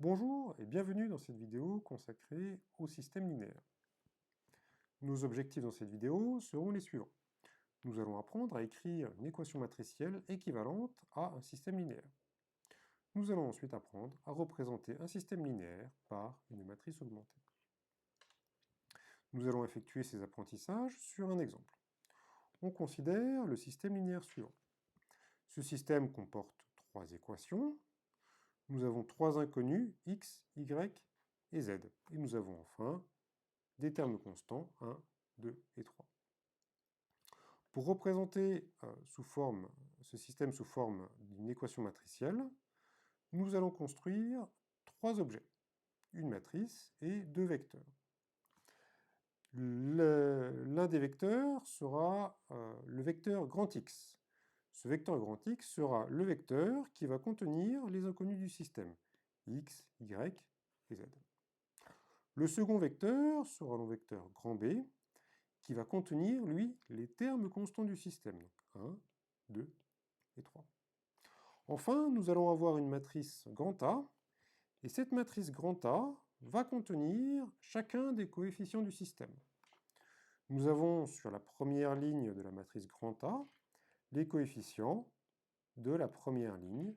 Bonjour et bienvenue dans cette vidéo consacrée au système linéaire. Nos objectifs dans cette vidéo seront les suivants. Nous allons apprendre à écrire une équation matricielle équivalente à un système linéaire. Nous allons ensuite apprendre à représenter un système linéaire par une matrice augmentée. Nous allons effectuer ces apprentissages sur un exemple. On considère le système linéaire suivant. Ce système comporte trois équations. Nous avons trois inconnus, x, y et z. Et nous avons enfin des termes constants, 1, 2 et 3. Pour représenter ce système sous forme d'une équation matricielle, nous allons construire trois objets, une matrice et deux vecteurs. L'un des vecteurs sera le vecteur grand X. Ce vecteur grand X sera le vecteur qui va contenir les inconnus du système, x, y et z. Le second vecteur sera le vecteur grand B, qui va contenir, lui, les termes constants du système, donc 1, 2 et 3. Enfin, nous allons avoir une matrice grand A, et cette matrice grand A va contenir chacun des coefficients du système. Nous avons sur la première ligne de la matrice grand A les coefficients de la première ligne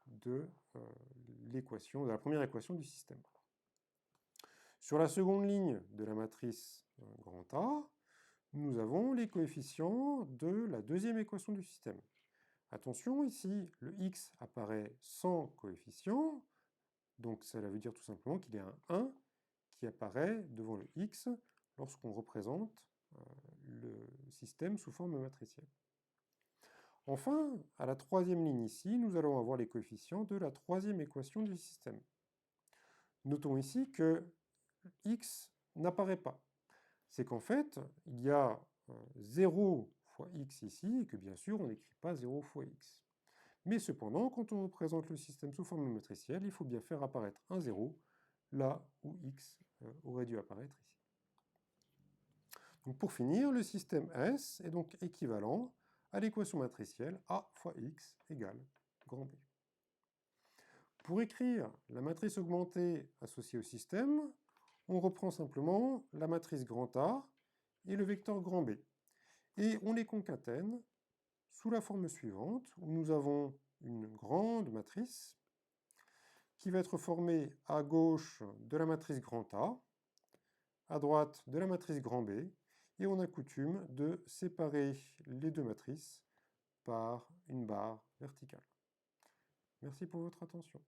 de la première équation du système. Sur la seconde ligne de la matrice grand A, nous avons les coefficients de la deuxième équation du système. Attention, ici, le x apparaît sans coefficient, donc cela veut dire tout simplement qu'il y a un 1 qui apparaît devant le x lorsqu'on représente le système sous forme matricielle. Enfin, à la troisième ligne ici, nous allons avoir les coefficients de la troisième équation du système. Notons ici que x n'apparaît pas. C'est qu'en fait, il y a 0 fois x ici, et que bien sûr, on n'écrit pas 0 fois x. Mais cependant, quand on représente le système sous forme matricielle, il faut bien faire apparaître un 0 là où x aurait dû apparaître ici. Donc pour finir, le système S est donc équivalent à l'équation matricielle A fois x égale grand B. Pour écrire la matrice augmentée associée au système, on reprend simplement la matrice grand A et le vecteur grand B. Et on les concatène sous la forme suivante, où nous avons une grande matrice qui va être formée à gauche de la matrice grand A, à droite de la matrice grand B, et on a coutume de séparer les deux matrices par une barre verticale. Merci pour votre attention.